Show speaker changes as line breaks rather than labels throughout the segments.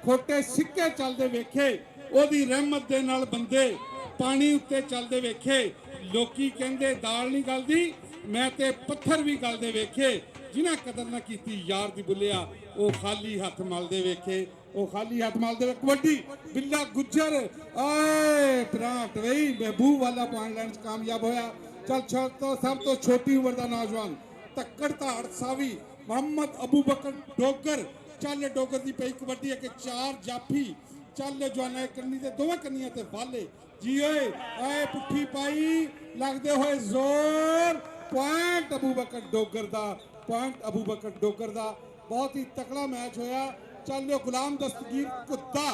खोटे सिक्के चलते वेखे, ओदी रहमत दे नाल बंदे पानी उत्ते चलते वेखे। लोकी कहंदे दाल नहीं गलदी, मैं ते पत्थर भी गलते वेखे। जिन्हें कदर ना की यार दी बुलिया वो खाली हथ मलते वेखे, वो खाली हथ मलते। कबड्डी बिल्ला गुज्जर आए पराट वही महबूब वाला पॉइंट लैंड कामयाब होया। चल तो सब तो छोटी उम्र का नौजवान तक्कड़ धाड़ सावी मोहम्मद अबू बकर डोगर। चल डोगर की पई कबड्डी है कि 4 जाफी चल जवाना कन्नी ते दोवें कन्नियां ते वाले जी ओए आए पुट्ठी पाई लगते हुए जोर। पॉइंट अबू बकर डोगर दा, पॉइंट अबू बकर डोगर दा। बहुत ही तकड़ा मैच होया। चल गुलाम दस्तगीर कुत्ता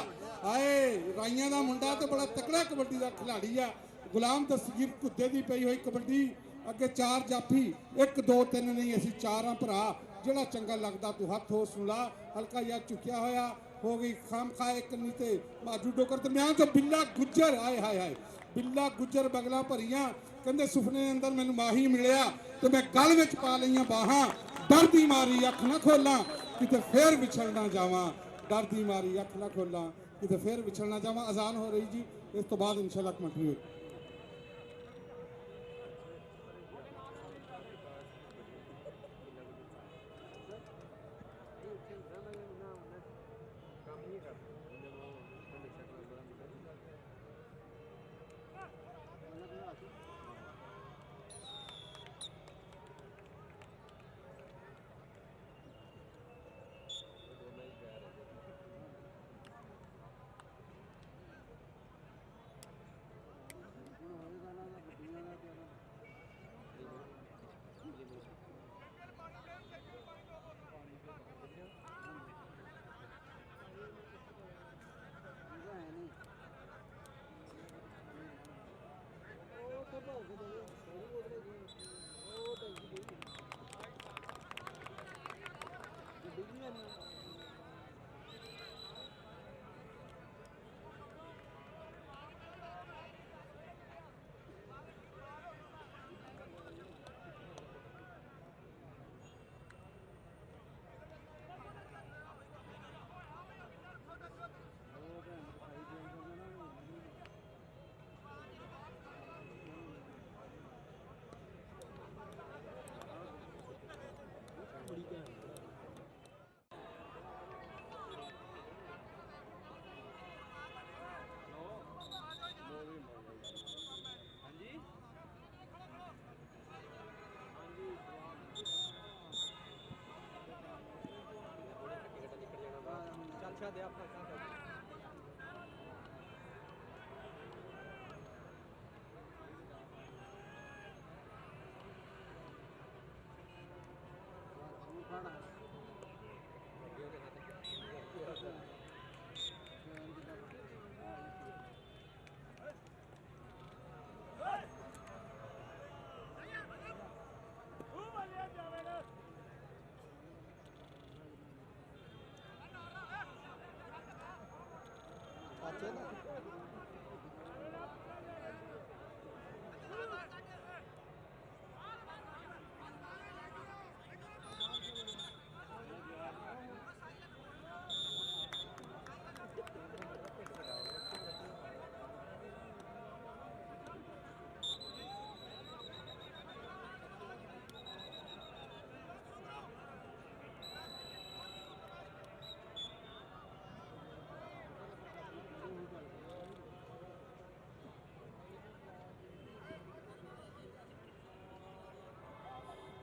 आए राइया का मुंडा तो बड़ा तकड़ा कबड्डी का खिलाड़ी आ। गुलाम दस्तगीर कुत्ते की पई हुई कबड्डी अगे 4 जाफी 1 2 3 नहीं असी 4 हाँ भरा। जोड़ा चंगा लगता तू हथ हो सुला हल्का या चुकिया होया हो गई खाम खाए कन्नी ते माजू डोकर दरम्यान तो बिल्ला गुज्जर आए हाय हाय बिल्ला गुज्जर बगला भरिया कहते सुपने अंदर मैनू माही मिलिया तो मैं गल विच पा लईयां बाहां। डर दी मारी अख ना खोला किते फिर विछड़ ना जावां, डर दी मारी अख ना खोला किते फिर विछड़ ना जावां। अजान हो रही जी, इस तो बाद इंशाल्लाह कमेंटरी होगी।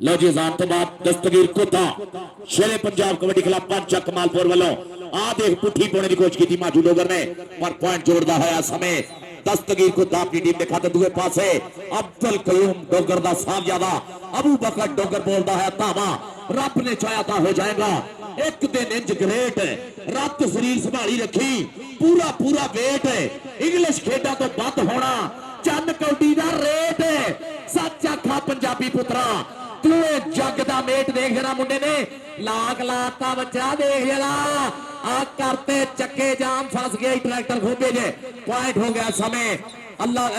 लो जी अजान तो बाद दस्तगीर कुत्ता शेरे पंजाब कबड्डी क्लब पंच कमालपुर वालों आ देख पुठी पाने की कोशिश की माजू डोगर ने पर पॉइंट जोड़ता है समय दस्तगीर कुत्ता अपनी टीम के खाते दूसरे पासे अब्दुल कयूम डोगर का साहबजादा अबू बकर डोगर बोलता है तामा रब ने चाहा था हो जाएगा एक दिन इंज ग्रेट रब शरीर संभाली रखी पूरा पूरा वेट इंग्लिश खेडा तो बंद होना चंद कौडी का रेट सच आखा पंजाबी पुत्रा तू जग दा मेट देख जरा मुंडे ने लाग लाता बच्चा देख जरा आ करते चक्के जाम फंस गया ट्रैक्टर घूमे जे पॉइंट हो गया समय अल्लाह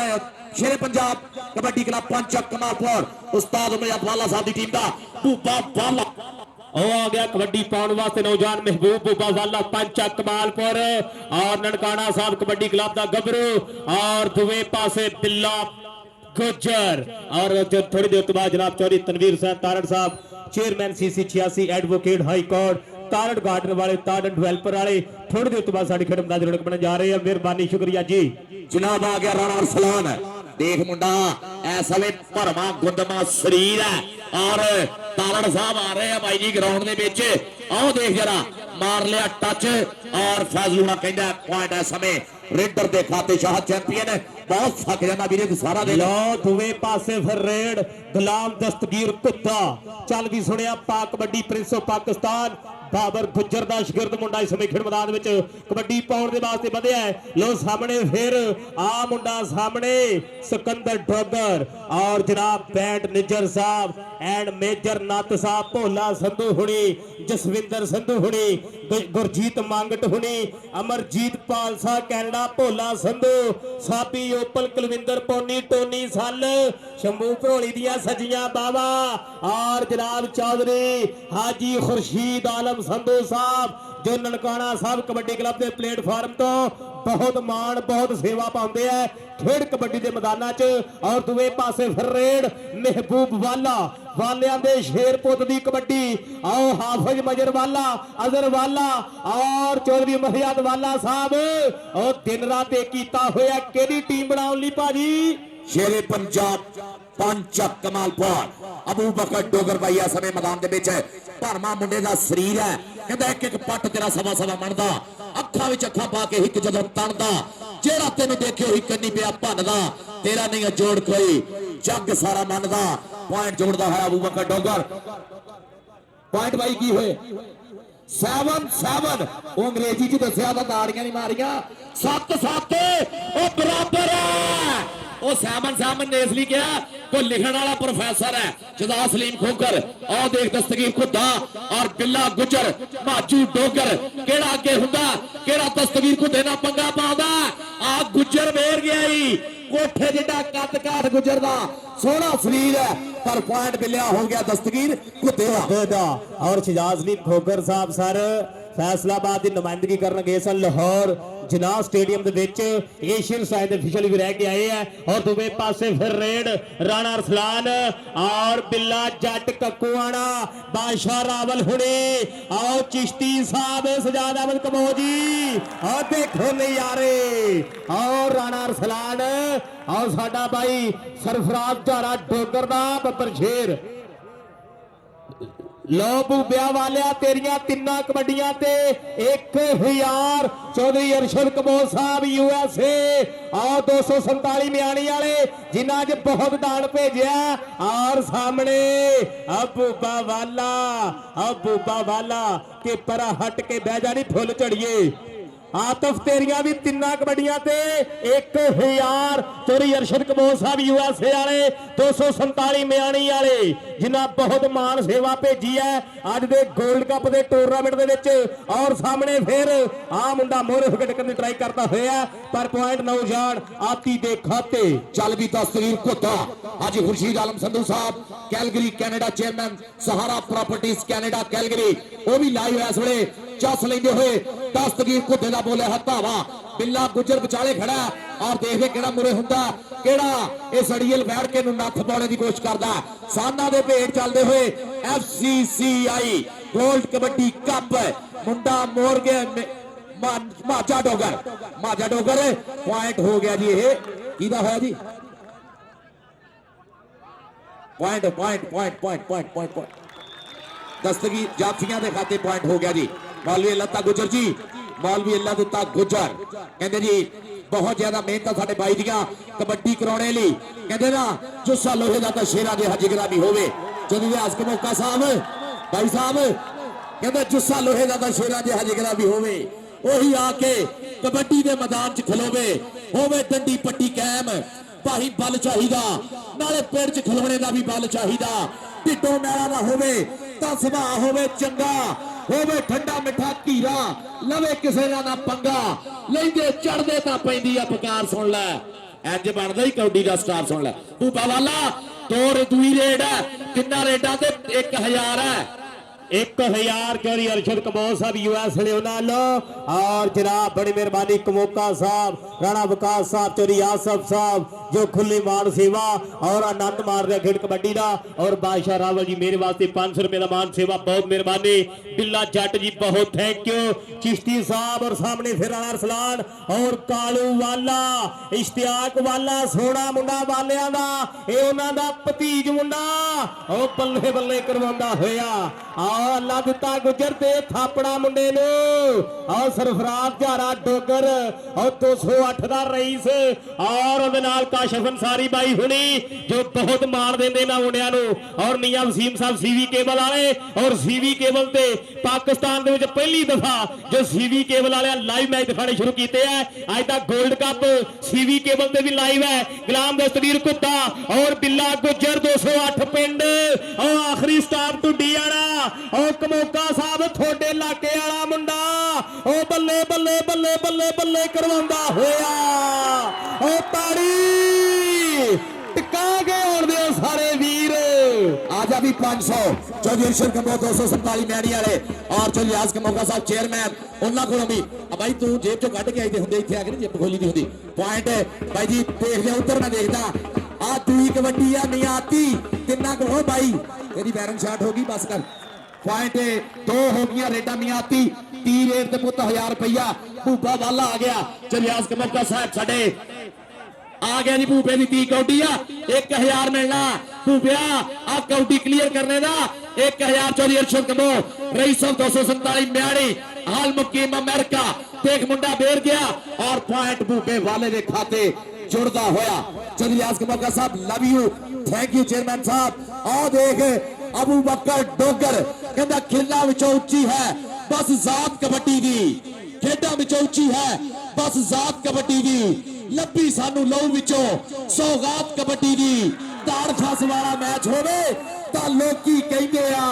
शेरे पंजाब कबड्डी क्लब पंच कमालपुर उस्ताद उमर वाला साहब की टीम का भूपा बाला
ਉਹ ਆ ਗਿਆ ਕਬੱਡੀ ਪਾਉਣ ਵਾਸਤੇ ਨੌਜਵਾਨ ਮਹਿਬੂਬ ਬੂਬਾ ਵਾਲਾ ਪੰਚਾ ਕਮਾਲਪੁਰ ਔਰ ਨਨਕਾਣਾ ਸਾਹਿਬ ਕਬੱਡੀ ਕਲੱਬ ਦਾ ਗੱਭਰੂ ਔਰ ਦੋਵੇਂ ਪਾਸੇ ਬਿੱਲਾ ਗੁੱਜਰ ਔਰ ਥੋੜੀ ਦੇਰ ਤੋਂ ਬਾਅਦ ਜਨਾਬ Chaudhry Tanveer Singh Tarar Sahib chairman CC 86 advocate high court Tarar garden ਵਾਲੇ ਤਾਰੜ ਡਿਵੈਲਪਰ ਵਾਲੇ ਥੋੜੀ ਦੇਰ ਤੋਂ ਬਾਅਦ ਸਾਡੀ ਖੇਡ ਮੈਦਾਨ ਦੇ ਰੌਣਕ ਬਣਨ ਜਾ ਰਹੇ ਆ। ਮਿਹਰਬਾਨੀ ਸ਼ੁਕਰੀਆ ਜੀ।
जनाब आ गया राणा अरसलान देख मुंडा ऐसा वे भरमा गुंदमा शरीर है और तारड़ साहब आ रहे हैं भाई जी ग्राउंड के बीच आओ देख जरा मार लिया टच और फैजलूना कहता पॉइंट है समय रेडर के खाते शाह चैंपियन बहुत थक जाना वीरे सारा दिन
लो दोवे पासे फिर रेड गुलाम दस्तगीर कुत्ता चल भी सुनिया पाक कबड्डी प्रिंस ऑफ पाकिस्तान बाबर गुज्जर ਦਾ ਸ਼ਾਗਿਰਦ ਮੁੰਡਾ ਇਸ ਸਮੇਂ ਖੇਡ ਮੈਦਾਨ ਵਿੱਚ ਕਬੱਡੀ ਪਾਉਣ ਦੇ ਵਾਸਤੇ ਵਧਿਆ ਹੈ। ਲੋ ਸਾਹਮਣੇ ਫਿਰ ਆ ਮੁੰਡਾ ਸਾਹਮਣੇ ਸਿਕੰਦਰ ਡੋਗਰ ਔਰ ਜਨਾਬ ਬੈਂਟ ਨਿੱਜਰ ਸਾਹਿਬ ਐਂਡ ਮੇਜਰ ਨੱਤ ਸਾਹਿਬ ਭੋਲਾ ਸੰਧੂ ਹੁਣੀ ਜਸਵਿੰਦਰ ਸੰਧੂ ਹੁਣੀ ਗੁਰਜੀਤ ਮੰਗਟ ਹੁਣੀ Amarjit Palsa Canada Bhola Sandhu Sabi Opal Kulwinder Pony Tony Sall Shambhu Bharoli ਦੀਆਂ ਸਜੀਆਂ ਬਾਵਾ ਔਰ ਜਨਾਬ ਚੌਧਰੀ ਹਾਜੀ ਖੁਰਸ਼ੀਦ ਆਲਮ संधू साहब जो ननकाना साहब कबड्डी क्लब के प्लेटफार्म तो बहुत मान बहुत सेवा पाते हैं खेड कबड्डी के मैदाना च और दुए पासे फिर रेड महबूब वाला वालियां दे शेर पुत दी कबड्डी आओ हाफिज मजर वाला अजहर वाला और चौधरी महियाद वाला साहब और दिन रात एक कीता होया केड़ी टीम बनाउण लई भाजी
शेरे पंजाब पंचा कमालपुर अबू बकर डोगर भाई इस समय मैदान के बीच भरमा मुंडे का शरीर है कहता एक एक पट तेरा सवा सवा मनदा अखा विच अखा पा के हिक जदों तणदा जेड़ा तेन देखे हिक नहीं पिया भनदा तेरा नहीं जोड़ कोई जग सारा मनदा पॉइंट जोड़दा है अबू बकर डोगर पॉइंट भाई की होए 7-7 अंग्रेजी च दसिया ताड़ियां नहीं मारियां 7-7 बराबर है ਉਹ ਸੈਮਨ ਸੈਮਨ ਨੇ ਇਸ ਲਈ ਕਿਹਾ ਕੋਈ ਲਿਖਣ ਵਾਲਾ ਪ੍ਰੋਫੈਸਰ ਹੈ ਜਜ਼ਾ ਸਲੀਮ ਖੋਕਰ ਆਹ ਦੇਖ ਦਸਤਗੀਰ ਖੁੱਦਾ ਔਰ ਬਿੱਲਾ ਗੁਜਰ ਮਾਜੂ ਡੋਗਰ ਕਿਹੜਾ ਅੱਗੇ ਹੁੰਦਾ ਕਿਹੜਾ ਦਸਤਗੀਰ ਖੁੱਦੇ ਨਾਲ ਪੰਗਾ ਪਾਉਂਦਾ ਆ ਗੁਜਰ ਵੇਰ ਗਿਆ ਹੀ ਕੋਠੇ ਜਿੱਡਾ ਕੱਦ ਕਾਠ ਗੁਜਰ ਦਾ ਸੋਹਣਾ ਸਰੀਰ ਹੈ ਪਰ ਪੁਆਇੰਟ ਮਿਲਿਆ ਹੋ ਗਿਆ ਦਸਤਗੀਰ ਖੁੱਦੇ
ਦਾ ਔਰ ਸ਼ਜਾਜ਼ ਅਲੀ ਖੋਕਰ ਸਾਹਿਬ ਸਰ फैसलाबाद की नुमाइंदगी करन गए सन लाहौर जनाब स्टेडियम दे विच एशियन साइड ऑफिशियल भी रह के आए हैं और दुबे पासे फिर रेड राणा अरसलान और बिल्ला जट ककुआना बादशाह रावल हुणे और चिश्ती साहब सजाद अहमद कमोजी और देखो नजारे और राणा अरसलान और साडा भाई सरफराज धारा डोगर दा बब्बर शेर लो बूबिया वालिया तेरिया तिना कबड्डियां ते 1000 चौधरी अरशद कबोल साहब USA और 247 म्याणी वाले जिन्हां च बहुत दान भेजिया और सामने अबूबा वाला के परा हट के बह जानी फुल चढ़िए आतफ तेरिया भी तिना कबड्डियां ते 1000 चौधरी अरशद कबोल साहब USA वाले 247 म्याणी वाले जिन्हां बहुत मान सेवा भेजी है अज दे गोल्ड कप दे टूर्नामेंट दे विच और सामने फिर आ मुंडा मोहरे होके टक्कर दी ट्राई करता होया पर पॉइंट नौ जान आती दे खाते
चल भी तस्वीर कोता हाजी खुर्शीद आलम संधू साहब कैलगरी कैनेडा चेयरमैन सहारा प्रॉपर्टीज कैनेडा कैलगरी वो भी लाइव है इस वेले चस लेंदे हुए दस्तगीर खुदे दा बोले हथावा बिल्ला गुजर विचाले खड़ा और देखदे केड़ा मुरे हुंदा केड़ा ए सड़ील बैठ के नत्थ पाने की कोशिश करदा साना दे भेट चलदे हुए FCCI गोल्ड कबड्डी कप मुंडा मोर गया माजा डोगर पॉइंट हो गया जी ये कीदा होया जी पॉइंट दस्तगीर जाफियां दे खाते पॉइंट हो गया जी मौलवी अल्लाह गुजर जी मौलवी अल्लाह दिता गुजर कहते जी बहुत ज्यादा मेहनत साडे भाई दियां कबड्डी कराने लई कहते ना जुस्सा लोहे दा तां शेरां दे हजिगरा भी होवे जदों दे आसक मौका साहब भाई साहब कहते जुस्सा लोहे दा तां शेरां दे हजिगरा भी होवे ओही आके कबड्डी दे मैदान च खलोवे होवे डंडी पट्टी कायम भाई बल चाहिदा नाले पेड़ च खलोने दा भी बल चाहिदा ढिड्डों मैला ना होवे तां सुभाऽ होवे चंगा होवे ठंडा मिठा घीरा लवे किसे ना पंगा लेंदे चढ़दे तां पैंदी आ पुकार सुन लै इंज बनदा ही कबड्डी दा स्टार सुन लै बूबा वाला दो दुई रेड है किन्ना रेडा ते 1000 है
1000 चोरी अरशद कमोर साहब यूएस लियोनालो और जनाब बड़ी मेहरबानी कमोका साहब राणा विकास साहब चोरी आसफ साहब जो खुली मान सेवा और आनंद मार रहे खेड कबड्डी का और बादशाह रावल जी मेरे वास्ते 500 रुपए का मान सेवा बहुत मेहरबानी बिल्ला जट जी बहुत थैंक यू चिश्ती साहब और सामने फिर राणा अरसलान और कालू वाला इश्तियाक वाला सोना मुंडा वालियां दा ए उन्हां दा भतीज मुंडा ओ बल्ले बल्ले करवांदा होया आ अल्लाह दिता गुजर ते थापड़ा मुंडे नु और सरफराज झारा डोगर और 208 दा रईस और उहदे नाल काशिफ अंसारी बाई हुनी जो बहुत मान देंदे ना मुंडियां नु और मियां वसीम साहब सीवी केबल वाले और सीवी केबल ते पाकिस्तान दे विच पहली दफा जो सीवी केबल वाले लाइव मैच दिखाने शुरू कीते हैं अज तक गोल्ड कप सीवी केबल ते भी लाइव है गुलाम दस्तगीर कुत्ता और बिल्ला गुजर 208 पिंड और आखिरी स्टॉप टुडी वाला और कमोका साहब थोड़े इलाके वाला मुंडा ओ बल्ले बल्ले बल्ले बल्ले बल्ले करवांदा होया ओ ताड़ी टिका के और दे सारे वीर
आजा भी 500 चौधरी अरशद कमो 247 मैडी वाले और चौधरी रियाज कमोका साहब चेयरमैन उन्होंने को भी भाई तू जेब चो कट के आई होंगे इतने आके जेब खोली नहीं होंगी पॉइंट भाई जी देख लिया उधर मैं देखता आ दूई कबड्डी आ नहीं आती तिना को हो भाई तेरी बैरन शॉट होगी बस कर पॉइंट 2 हो गया रेडा नहीं आती 3 रेट ते पुत 1000 रुपया भूपा वाला आ गया चौधरी रियाज कमोका साहब साडे आ गया जी भूपे की 30 कौडी 1000 मिलना भूपिया आ कौडी क्लियर करने का 1000 चौधरी अरशद कमो रईस 247 म्याड़ी हाल मुकीम अमेरिका देख मुंडा बेर गया और पॉइंट भूपे वाले के खाते जुड़ता होया चौधरी रियाज कमो का साहब love you thank you chairman साहब और देख अबू बकर डोगर कहता खिला विचों उच्ची है बस जात कबड्डी दी खेडा विचों उच्ची है बस जात कबड्डी दी लब्बी सानू लहू विचों सौगात कबड्डी दी ताड़ फस वाला मैच होवे तां लोकी कहंदे आ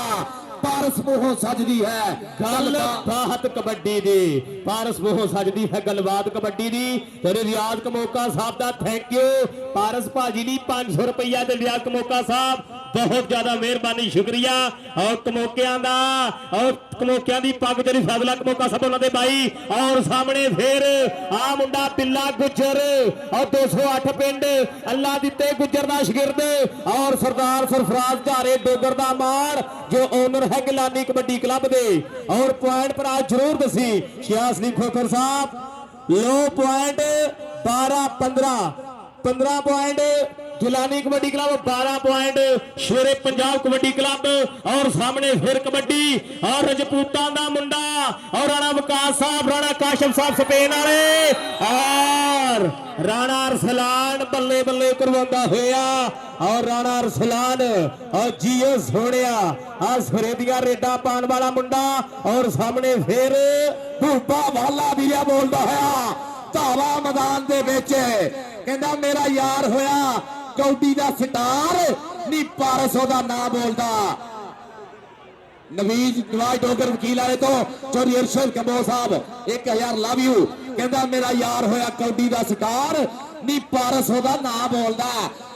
पारस मोह सजदी है
गल बात कबड्डी दी पारस मोह सजदी है गलबात कबड्डी दी तेरे रियाज कमोका साहब दा थैंक यू पारस भाजी दी 500 रुपया ते रियाज कमोका साहब बहुत ज्यादा मेहरबानी शुक्रिया और कमोकियां दा और कमोकियां दी पग तेरी फजला कमोका साहब उन्हां दे भाई और सामने फिर आ मुंडा बिल्ला गुजर और 208 पिंड अल्लाह दिते गुजर दा शागिर्द और सरदार सरफराज झारे डोगर दा मार जो ओनर है गिलानी कबड्डी क्लब दे और पॉइंट पर आज जरूर दसी शियासली खोखर साहब लो point 12-15 point Gilani kabaddi club 12 point Shere Punjab kabaddi club और सामने फिर कबड्डी और रजपूतां दा मुंडा और राणा विकास साहब राणा काशिफ साहब स्पेन वाले और राणा अरसलान बल्ले बल्ले करवांदा होया और राणा अरसलान और जियो सोनिया आ सरेदिया रेडा पान वाला मुंडा और सामने फिर भूपा वाला वीरिया बोलदा होया धावा मैदान दे विच कहंदा मेरा यार होया कौडी दा स्टार नी पारस ओदा ना बोलदा नवीज नवाज डोगर वकील वाले तो चौधरी अरशद कमो साहब 1000 लव यू कहंदा मेरा यार होया कौडी दा स्टार नी पारस ओदा ना बोलदा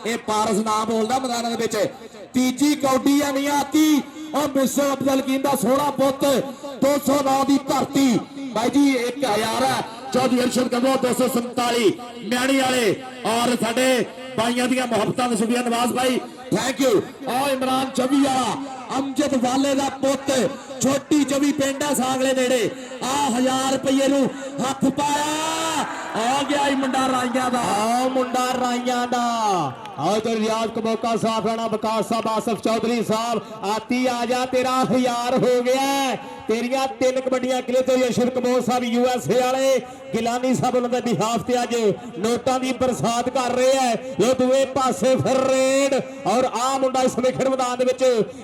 ए पारस ना बोलदा मैदान दे विच तीजी कौडी आ नहीं आती और मिस्टर अब्दुल हकीम दा सोहना पुत 209 दी धरती भाई जी 1000 है चौधरी अरशद कमो 247 म्याणी वाले और साडे भाइयों दी मुहब्बतां दे सुबिया नवाज भाई थैंक यू और इमरान चवी वाला अमजद वाले दा पुत छोटी चवी पेंडा सांगले नेड़े आ 1000 रुपये नू हथ पाया आ गया मुंडा राइयां दा मुंडा राइयां दा और तो रियाज कमोका साहब राणा विकास साहब आसफ चौधरी साहब आती आजा तेरा 1000 हो गया तेरिया 3 कबड्डियां किले तो अरशद कमोर साहब यूएसए वाले गिलानी साहब उन्होंने बिहाफ ते अज नोटां दी बरसात कर रहे हैं जो दूए पासे फिर रेड और आ मुंडा इस समय खेड मैदान दे विच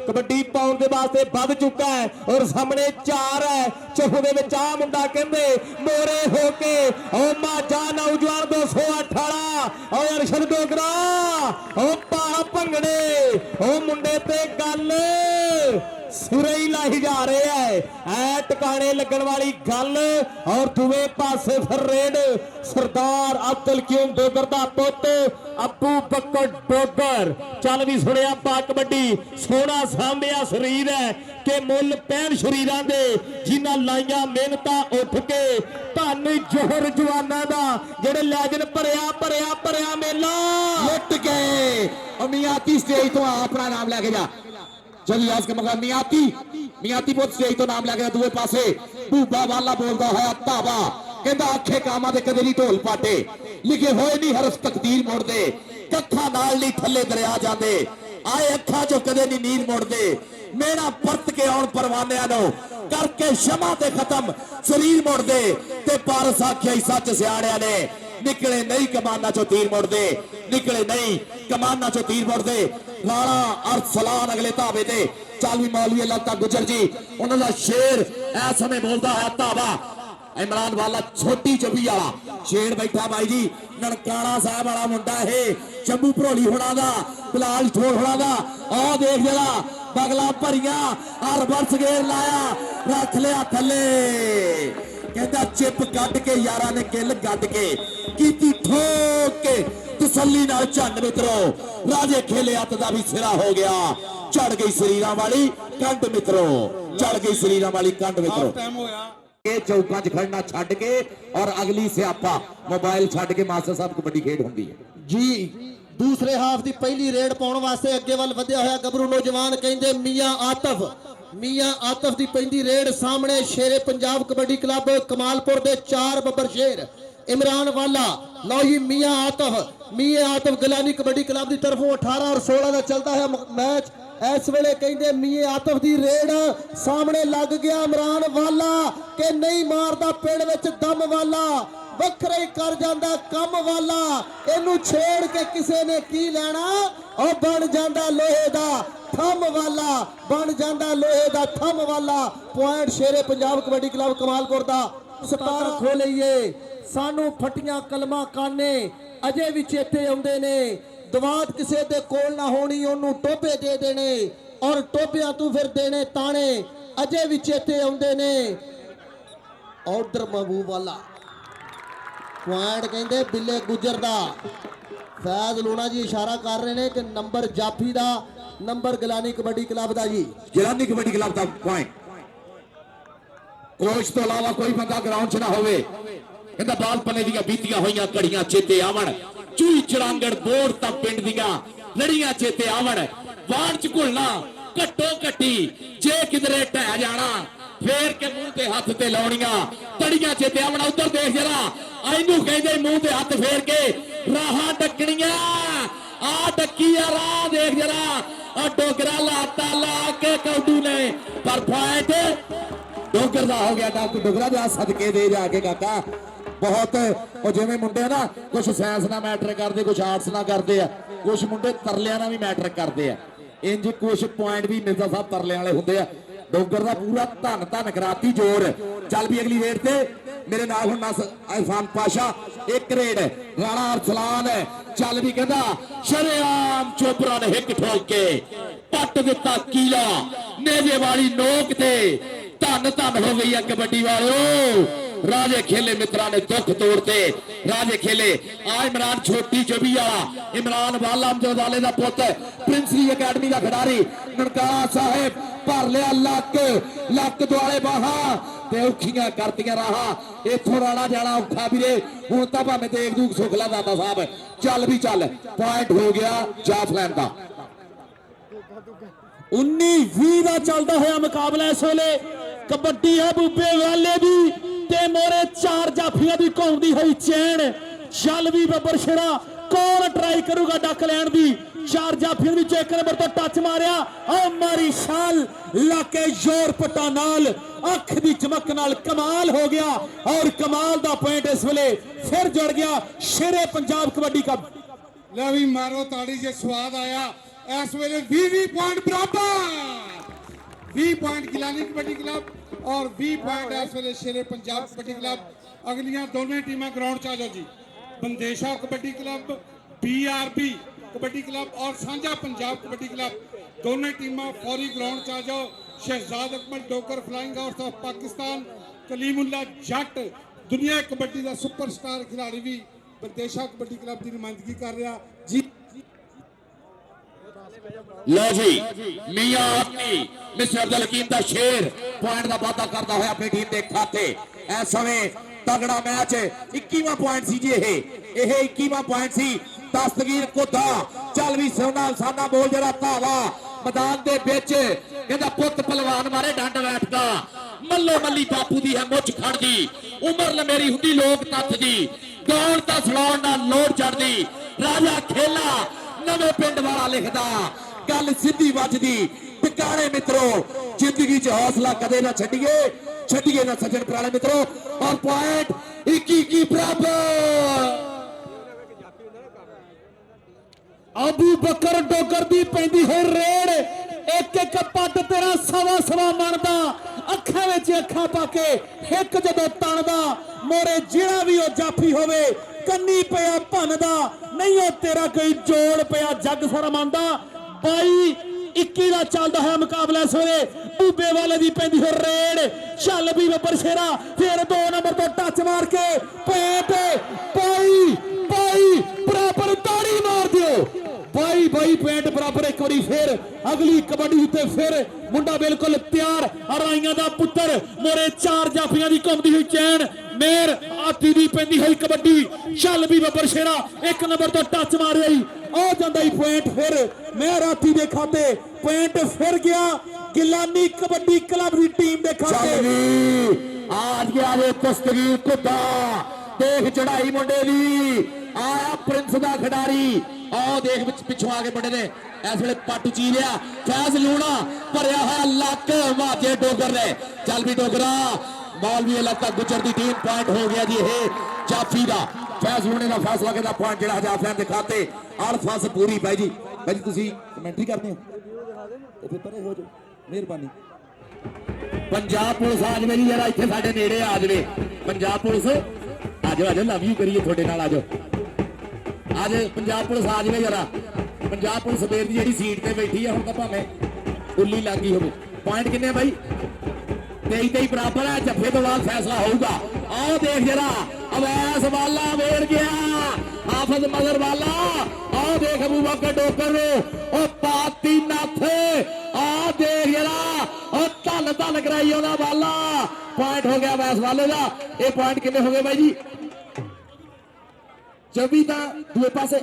कबड्डी पाउण दे वास्ते वध चुका है और सामने 4 है चौथे दे विच आ मुंडा कहंदे मोरे होके ओ माजा नौजवान 208 वाला और अरशद डोगरा ओ पा भंगड़े ओ मुंडे ते गल ਸਿਰੇ ਹੀ ਲਾਈ ਜਾ ਰਹੇ ਐ ਟਿਕਾਣੇ ਲੱਗਣ ਵਾਲੀ ਗੱਲ। ਔਰ ਦੂਏ ਪਾਸੇ ਫਿਰ ਰੇਡ ਸਰਦਾਰ ਅਬਦੁਲ ਕਿਊਮ ਡੋਗਰ ਦਾ ਪੁੱਤ ਅੱਬੂ ਬੱਕਰ ਡੋਗਰ। ਚੱਲ ਵੀ ਸੁਣਿਆ ਪਾ ਕਬੱਡੀ ਸੋਹਣਾ ਸਾਂਭਿਆ ਸਰੀਰ ਹੈ ਕਿ ਮੁੱਲ ਪੈਣ ਸ਼ਰੀਰਾਂ ਦੇ ਜਿਨ੍ਹਾਂ ਲਾਈਆਂ ਮਿਹਨਤਾਂ ਉੱਠ ਕੇ ਧੰਨ ਜੋਹਰ ਜਵਾਨਾਂ ਦਾ ਜਿਹੜੇ ਲੈਜਨ ਭਰਿਆ ਮੇਲਾ
लुट गए और मियाती स्टेज तो अपना नाम लेके जा चलिए आज के मगर मियाती बहुत स्टेज तो नाम लेके जा दूए पासे बूबा वाला बोलता है धावा कहता आखे कामा दे कदे नहीं ढोल पाटे लिखे होए नहीं हरस तकदीर मोड़दे कखा नाल नहीं थल्ले दरिया जांदे आए अखा चो कदे नहीं नीर मोड़दे मेरा परत के आउण परवानियां नो करके शमा ते खत्म शरीर मोड़दे ते पारस आख्या सच सियाणियां ने निकले नहीं कमाना चो तीर मोड़दे निकले नहीं कमाना चो तीर मोड़दे राणा और सलान अगले धावे ते चल भी मौलवी लता गुजर जी उन्होंने शेर इस समय बोलता है धावा इमरान वाला छोटी चबी वाला शेर बैठा भाई जी ननकाना साहब वाला मुंडा है शंभू भरोली होना दा बिलाल ठोर होना दा आ देख जरा बगला भरिया और वर्ष गेर लाया रख लिया थले कहता चिप कट के यारा ने किल गड के कीती ठोक के तसल्ली नाल झंड मित्रों राजे खेले हथ दा भी सिरा हो गया चढ़ गई शरीरां वाली कंड मित्रों चढ़ गई शरीरां वाली कंड मित्रों
टाइम होया
चौका च खड़ना छड्ड के और अगली स्यापा मोबाइल छड्ड के मास्टर साहब कबड्डी खेड हुंदी है
जी। दूसरे हाफ की पहली रेड पाने वास्ते अगे वाल वधिया होया गबरू नौजवान कहंदे मियां आतफ की पहली रेड सामने शेरे पंजाब कबड्डी क्लब कमालपुर के 4 बब्बर शेर इमरान वाला। लो जी मियां आतफ गलानी कबड्डी क्लब की तरफों 18 और 16 का चलता है मैच। इस वेले कहंदे मियां आतफ की रेड सामने लग गया इमरान वाला के नहीं मारदा पिंड विच दम वाला वखरा ही कर जांदा कम वाला इनू छेड़ के किसी ने की लेना और बन जांदा लोहे दा थम वाला बन जांदा लोहे दा थम वाला। पॉइंट शेरे पंजाब कबड्डी क्लब कमालपुर दा। सतार खो लईए सानू फटियां कलमा काने अजे भी चेते आउंदे ने दवात किसी दे कोल ना होनी ओनू टोपे दे देने और टोपियां तू फिर देने ताने अजे भी चेते आउंदे ने। ऑर्डर महबूब वाला पॉइंट कहते बिल्ले गुजर दा। फैज लूणा जी इशारा कर रहे हैं कि नंबर जाफी दा नंबर गिलानी कबड्डी क्लब दा जी
गिलानी कबड्डी क्लब दा पॉइंट कोच तो अलावा कोई बंदा ग्राउंड च ना होवे कहंदा बाल पने दी बीतियां होईयां घड़ियां चेते आवण चूई चरांगड़ बोर तक पिंड दियां लड़ियां चेते आवण वाण च घुलना घट्टो घट्टी जे किधरे ढह जाना फेर के मुंह ते हाथ ते लाउणियां तड़ियां चेते आवण उधर देख जरा आइनू कहंदे मुंह ते हाथ फेर के राहां डकणियां आ डकी आ राह देख जरा और डोगरा लाता ला के कौडू ने पर पॉइंट डोगर दा हो गया डॉक्टर डोगरा जा सदके दे जाके काका बहुत और जिवें मुंडे ना कुछ साइंस ना मैटर करते कुछ आर्ट्स ना करते हैं कुछ मुंडे तरलियां ना भी मैटर करते हैं इंज कुछ पॉइंट भी मिर्जा साहब तरले वाले होंगे डोगर का पूरा धन कराती जोर। चल भी अगली रेड से मेरे नाल हुण इरफान पाशा एक रेड राणा अरसलान चल भी कहता शरेआम चोपरा ने हिक ठोक के पट दिता कीला नेजे वाली नोक ते धन हो गई है कबड्डी वालों। राजे खेले मित्रा ने दुख तोड़ते राजे खेले आ इमरान छोटी चबी वाला इमरान वाला अमजद वाले का पुत प्रिंसली अकेडमी का खिडारी ननकाना साहेब भर लिया लक दुआले बाहा ते औखियां करतियां राहा इथों राणा जाना औखा वीरे हुण तां भावें देख दूख सुख ला दादा साहब चल भी चल पॉइंट हो गया जाफलैन का
19-20 का चलता हुआ मुकाबला इस वेले कबड्डी है बूबे वाले भी ते मोरे 4 जाफियां दी घूमदी हुई चैन चल भी बब्बर शेरा कौन ट्राई करूगा डक लैन दी 4 जाफियां दी एक नंबर तो टच मारिया और मारी शाल लाके जोर पट्टा नाल अख दी चमक नाल कमाल हो गया और कमाल दा पॉइंट इस वेले फिर जुड़ गया शेरे पंजाब कबड्डी का।
ले भी मारो ताड़ी जे स्वाद आया इस वेले 20 पॉइंट बराबर 20 पॉइंट गिलानी कबड्डी क्लब और 20 पॉइंट इस वेले शेरे पंजाब कबड्डी क्लब। अगलियां दोनों टीमां ग्राउंड च आ जाओ जी। Bandesha kabaddi club BRB kabaddi club और सांझा पंजाब कबड्डी क्लब दोनों टीमां फौरी ग्राउंड च आ जाओ। Shahzad Akmal Dogar flying house of Pakistan Kalimullah Jat दुनिया कबड्डी का सुपरस्टार खिलाड़ी भी बरदेशा कबड्डी क्लब की नुमाइंदगी कर रहा जी।
लो जी मियां आदमी मिस्टर अब्दुल हकीम दा शेर पॉइंट का वादा करता हुआ अपनी टीम के खाते इस समय तगड़ा मैच 21वां पॉइंट सी जी यह 21वां पॉइंट सी। दस्तगीर कोधा चल भी सोना साना बोल जरा धावा मैदान के बिच कहता पुत पहलवान मारे डंड बैठदा मल्लो मल्ली बापू दी है मुझ खड़दी उमर लमेरी हुंदी लोक तथ दी दौड़ दा सलाउण नाल लोड़ चढ़दी राजा खेला नवे पिंड वाला लिखदा गल सीधी वजदी टिकाणे मित्रों जिंदगी च हौसला कदे ना छड्डिए ना सज्जन प्राणे मित्रों। और पॉइंट 21 बराबर
अबू बकर डोगर दी पैंदी है रेड एक एक पट तेरा सवा सवा मनदा अखां विच अखां पाके हिक जदों तणदा मोरे जिहड़ा भी ओ जाफी होवे कन्नी पिया भनदा नहीं ओ तेरा कोई जोड़ पिया जग शरमांदा। 22-21 का चलता है मुकाबला इस वे बूबे वाले की पैंदी हो रेड छल भी बब्बर शेरा फिर 2 नंबर तो टच मार के पैंट पाई बराबर ताड़ी मार दियो 22 पैंट बराबर एक बारी फिर अगली कबड्डी उत्ते फिर मुंडा बिल्कुल तैयार अराइयां दा पुत्र मोरे 4 जाफियां दी घुमदी हुई चैन मेर आती दी पैंदी हुई कबड्डी छल भी बब्बर शेरा 1 नंबर तो टच मार रही आ जांदा ही पॉइंट फिर मैं राती दे खाते पॉइंट फिर गया गिलानी कबड्डी क्लब की टीम दे खाते
आज गया जे दस्तगीर कोधा देख चढ़ाई मुंडे दी आया प्रिंस दा खिडारी आओ देख पिछों आके मुंडे ने इस वे पट ची लिया फैज लूना भरया है लक माजे डोगर ने चल भी डोगरा मौलवी इलाका गुजर दी टीम पॉइंट हो गया जी ये जाफी का फैज लूने का फैसला कहता पॉइंट जरा जाफियां के खाते अड़ फस पूरी भाई जी तुसी कमेंटरी करते हो फिर परे हो जाओ मेहरबानी। पंजाब पुलिस आ जाए जी जरा इतने साडे नेड़े आ जाए पंजाब पुलिस आ जाओ लव यू करिए थोड़े नाल आ जाओ आज पंजाब पुलिस आ जाए जरा पंजाब पुलिस सवेर की जी सीट पर बैठी है हम तो भावें उल्ली लग गई हो पॉइंट किन्ने भाई 23 बराबर है जफे तो बाद फैसला होगा। आओ देख जरा अवैस वाला वेड़ गया हाफिज मगर वाला आओ देख अबू बकर डोकर ओ पाती नथ आ देख जरा और धन धन कराई ओदा वाला पॉइंट हो गया अवैस वाले का। ये पॉइंट कितने हो गए भाई जी 24 का दूसरे पासे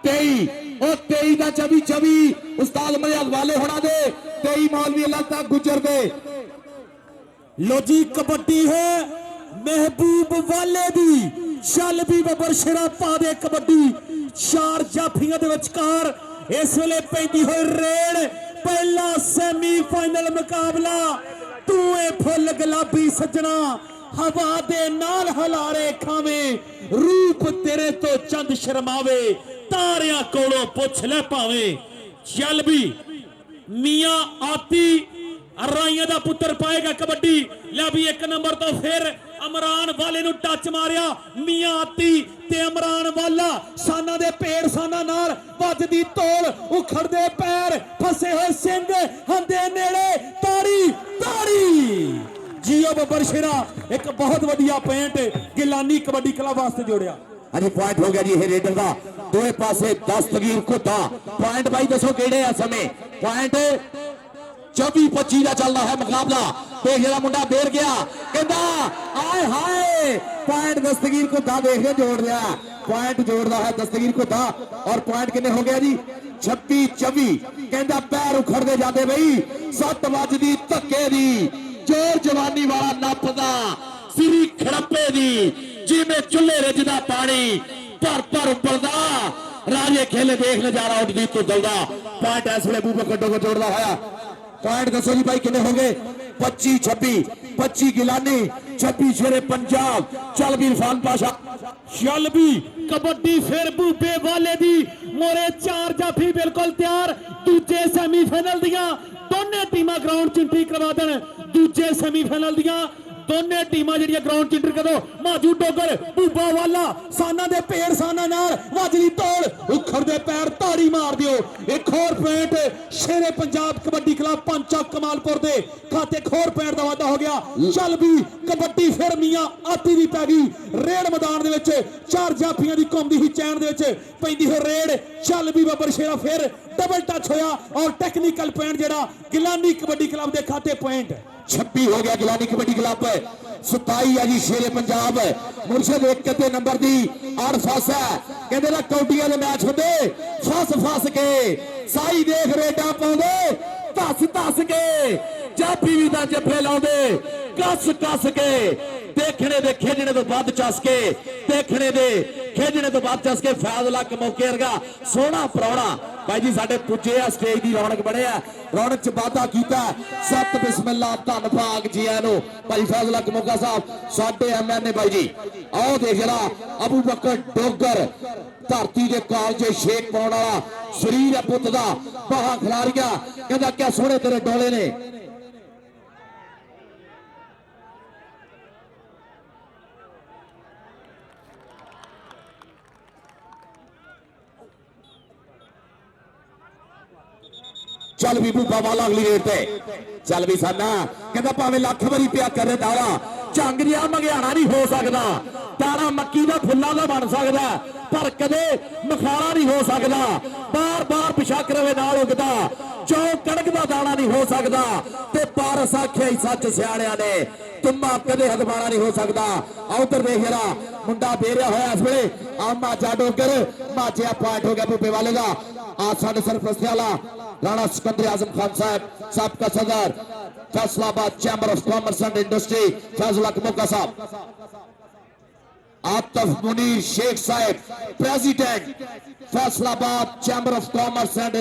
23 का 24 उस्ताद मर्याद वाले होना दे 23 मौलवी अल्लाह गुजर दे।
लो जी कबड्डी है महबूब वाले दी चल भी बबर शेरा पा दे कबड्डी 4 जाफियां दे विचकार इस वेले पैंदी होई रेड पहला सेमीफाइनल मुकाबला तू ए फुल गुलाबी सजना हवा दे नाल हलारे खावे रूप तेरे तो चंद शर्मावे तारियां कोलों पुछ ले पावे। चल भी मियां आती अराइयां दा पुत्र पाएगा कबड्डी लै भी 1 नंबर तो फिर अमरान वाले नु टच मारिया मियां आती ते अमरान वाला साना दे पेड़ साना नाल वजदी तोल उखड़दे पैर फसे होए सिंह हंदे नेड़े ताड़ी जियो बब्बर शेरा एक बहुत वधिया पॉइंट गिलानी कबड्डी क्लब वास्ते जोड़िया।
अरे पॉइंट हो गया जी ये रेडर का दोए पासे दस्तगीर कोधा पॉइंट भाई दसो केड़े है समय पॉइंट 24-25 का चल रहा है मुकाबला देख जरा मुंडा देर गया कहता आए हाय पॉइंट दस्तगीर कोधा देख जोड़ दिया पॉइंट जोड़ रहा है दस्तगीर कोधा और पॉइंट कितने हो गया जी 26-24 कहता पैर उखड़ते जाते बई 7 वजदी धक्के दी जोर जवानी वाला नपदा सिरी खड़प्पे दी जिमें चुल्हे रिजदा पानी पर उबलदा राजे खेले देख नजारा उठदी तो दलदा पॉइंट इस वे बूबे कड्डो को जोड़दा होया पॉइंट दसो जी भाई कितने होंगे 25-26 गिलानी 26 शेरे पंजाब चल भी इरफान पाशा
चल भी कबड्डी फिर बूबे वाले दी मोरे 4 जाफी बिल्कुल तैयार दूजे सेमीफाइनल दियां दोने टीमां ग्राउंड च एंट्री करवा देन दूजे सेमीफाइनल दियां ਦੋਨੇ ਟੀਮਾਂ ਜਿਹੜੀਆਂ ਗਰਾਊਂਡ 'ਚ ਇੰਟਰ ਕਰੋ। ਮਾਜੂ ਡੋਗਰ ਭੂਬਾ ਵਾਲਾ ਸਾਨਾ ਦੇ ਪੇੜ ਸਾਨਾ ਨਾਲ ਵੱਜਦੀ ਤੋੜ, ਉਖੜਦੇ ਪੈਰ ਧਾੜੀ ਮਾਰ ਦਿਓ। ਇੱਕ ਹੋਰ ਪੁਆਇੰਟ ਸ਼ੇਰੇ ਪੰਜਾਬ ਕਬੱਡੀ ਕਲੱਬ ਪੰਚਾ ਕਮਾਲਪੁਰ ਦੇ ਖਾਤੇ ਖੋਰ ਪੁਆਇੰਟ ਦਾ ਵਾਧਾ ਹੋ ਗਿਆ। ਚੱਲ ਵੀ ਕਬੱਡੀ ਫਿਰ ਮੀਆਂ ਆਤੀ ਦੀ ਪੈ ਗਈ ਰੇਡ ਮੈਦਾਨ ਦੇ ਵਿੱਚ, ਚਾਰ ਜਾਫੀਆਂ ਦੀ ਘੁੰਮਦੀ ਹੀ ਚੈਨ ਦੇ ਵਿੱਚ ਪੈਂਦੀ ਹੋ ਰੇਡ। ਚੱਲ ਵੀ ਬੱਬਰ ਸ਼ੇਰਾ ਫਿਰ डबल टच होया और टेक्निकल पॉइंट जेड़ा गिलानी कबड्डी क्लब के खाते पॉइंट
26 हो गया गिलानी कबड्डी क्लब, 27 है जी शेरे पंजाब। मुर्शद एक कते नंबर दी और फस है कहते ना कौडियां दे मैच होंदे फस फस के साई देख रेडा पाउंदे धस धस के जाफी भी दा जफे लाउंदे कस कस के देखने दे खेजने तो बाद चस के देखने दे खेजने तो बाद चस के फैसला के मौके वर्गा सोहना परौड़ा भाई जी साडे पुजे आ स्टेज की रौनक बने आ रौनक च वाधा कीता सत बिस्मिल्ला धन भाग जी नो भाई फैसला कमोगा साहब साडे एमएनए भाई जी आओ देख जरा अबू बकर डोगर धरती के कालजे शेक पाने वाला शरीर है पुत दा बाहां खिलारिया कहता क्या सोहने तेरे डोले ने। चल भी भूपा वाला अगली रेट पे चल भी साना कहता भावे लख वारी पिया करे दावा झंग जिहा मंगियाना नहीं हो सकता, दाना मक्की का फुल्ला का बन सकता पर कदे मखाना नहीं हो सकता, बार बार पिछक रवे नाल उगदा चौ कणक का दाना नहीं हो सकता ते पारस आख्या ही सच सियाणिया ने तुम्मा कदे हदबाना नहीं हो सकता। उधर देख जरा मुंडा बेरिया होया इस वेले आ माजा डोगर माजिया पॉइंट हो गया भूपे वाले का आसान सरपरस्ती वाला राणा सिकंदर आजम खान साहब सबका सदर Faisalabad chamber of commerce and industry फैसला कमोका साहब आतिफ मुनीर शेख साहब president Faisalabad chamber of commerce and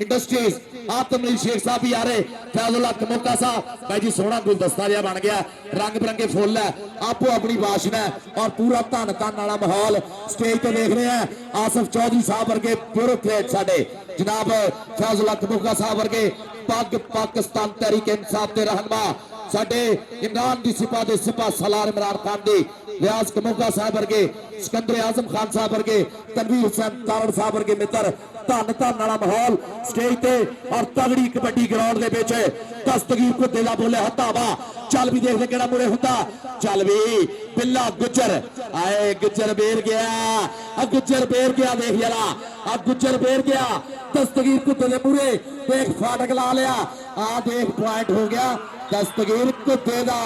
industries Atif Munir Sheikh साहब भी आ रहे फैसला कमोका साहब भाई जी सोहना गुलदस्ता जहा बन गया रंग बिरंगे फुल है आपो अपनी भाषण है और पूरा धन धन वाला माहौल स्टेज पे देख रहे हैं। आसिफ चौधरी साहब वर्गे ब्यूरोक्रेट साडे जनाब फैसला कमोका साहब वर्गे पग पाकिस्तान तहरीक इंसाफ के रहनुमा साडे इमरान दी सिपा दे सिपा सलार इमरान खान दी रियाज कमोका साहब वर्गे सिकंदर आजम खान साहब वर्गे तनवीर हुसैन तारड़ साहब वर्गे मित्र धन धन वाला माहौल स्टेज पे और तगड़ी कबड्डी ग्राउंड दे विच दस्तगीर कुत्ते दा बोले हथावा चल भी देखते केड़ा मुड़े हुंदा चल भी बिल्ला गुज्जर आए गुज्जर बेर गया गुज्जर बेर गया देख जरा गुज्जर बेर गया दस्तगीर कुत्ते दे मुरे देख फाटक ला लिया आ देख पॉइंट हो गया दस्तगीर कुत्ते दा।